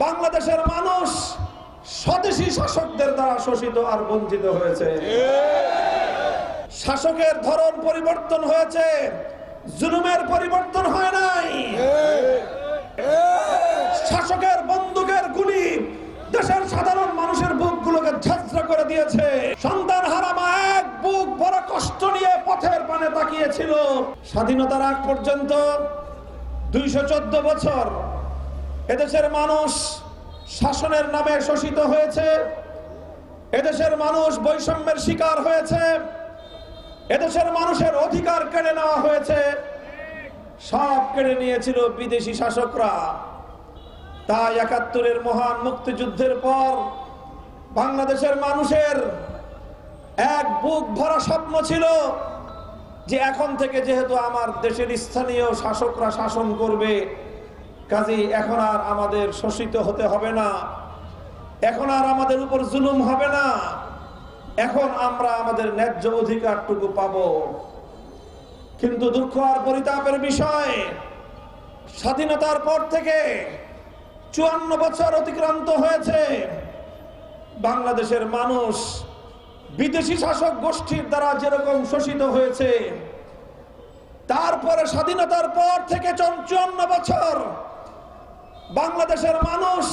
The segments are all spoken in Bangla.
বাংলাদেশের মানুষ স্বদেশী শাসকদের দ্বারা শোষিত আর বঞ্চিত হয়েছে। শাসকের ধরন পরিবর্তন হয়েছে, জুলুমের পরিবর্তন হয় নাই। শাসকের বন্দুকের গুলি দেশের সাধারণ মানুষের বুকগুলোকে ঝাঁঝরা করে দিয়েছে। সন্তান হারা মা এক বুক বড় কষ্ট নিয়ে পথের পানে তাকিয়েছিল। স্বাধীনতার আগ পর্যন্ত 214 বছর এদেশের মানুষ শাসনের নামে শোষিত হয়েছে। এদেশের মানুষ বৈষম্যের শিকার হয়েছে। এদেশের মানুষের অধিকার কেড়ে নেওয়া হয়েছে। সব কেড়ে নিয়েছিল বিদেশি শাসকরা। তাই ৭১-এর মহান মুক্তিযুদ্ধের পর বাংলাদেশের মানুষের এক বুক ভরা স্বপ্ন ছিল যে এখন থেকে যেহেতু আমার দেশের স্থানীয় শাসকরা শাসন করবে, কাজেই এখন আর আমাদের শোষিত হতে হবে না, এখন আর আমাদের উপর জুলুম হবে না, এখন আমরা আমাদের ন্যায্য অধিকারটুকু পাবো। কিন্তু দুঃখ আর পরিতাপের বিষয়, স্বাধীনতার পর থেকে ৫৪ বছর অতিক্রান্ত হয়েছে। বাংলাদেশের মানুষ বিদেশি শাসক গোষ্ঠীর দ্বারা যেরকম শোষিত হয়েছে, তারপরে স্বাধীনতার পর থেকে ৫৪ বছর বাংলাদেশের মানুষ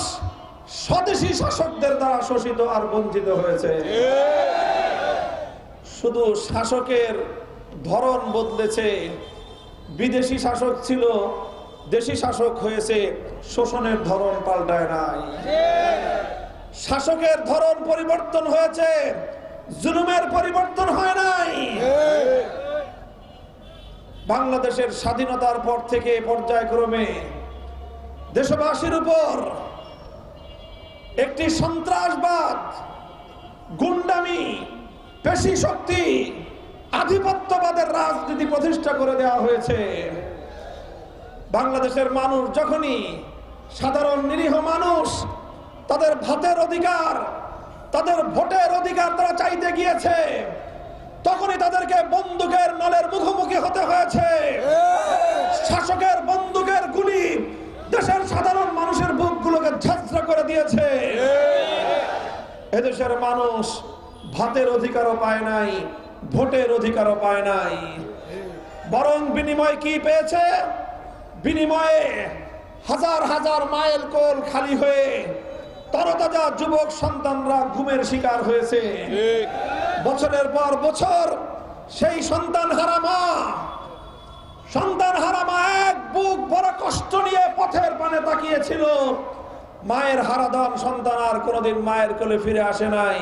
স্বদেশী শাসকদের দ্বারা শোষিত আর বঞ্চিত হয়েছে। শুধু শাসকের ধরন বদলেছে, বিদেশি শাসক ছিল, দেশি শাসক হয়েছে, শোষণের ধরন পাল্টায় নাই। শাসকের ধরন পরিবর্তন হয়েছে, জুলুমের পরিবর্তন হয় নাই। বাংলাদেশের স্বাধীনতার পর থেকে পর্যায়ক্রমে দেশবাসীর উপর একটি সন্ত্রাসবাদ, গুন্ডামি, পেশি শক্তি, আধিপত্যবাদের রাজনীতি প্রতিষ্ঠা করে দেওয়া হয়েছে। বাংলাদেশের মানুষ যখনই, সাধারণ নিরীহ মানুষ তাদের ভাতের অধিকার, তাদের ভোটের অধিকার তারা চাইতে গিয়েছে, তখনই তাদেরকে বন্দুকের নলের মুখোমুখি হতে হয়েছে। শাসকের বন্দুকের গুলি দেশের সাধারণ মানুষের বুকগুলোকে ঝাঁঝরা করে দিয়েছে। এদেশের মানুষ ভাতের অধিকারও পায় নাই, ভোটের অধিকারও পায় নাই, বরং বিনিময় কি পেয়েছে? বিনিময়ে হাজার হাজার মাইল কোল খালি হয়ে তরতাজা যুবক সন্তানরা ঘুমের শিকার হয়েছে। বছরের পর বছর সেই সন্তান হারা মা এক বুক বড় কষ্ট নিয়ে পথের পানে তাকিয়েছিল। মায়ের হারাধন সন্তান আর কোনোদিন মায়ের কোলে ফিরে আসে নাই।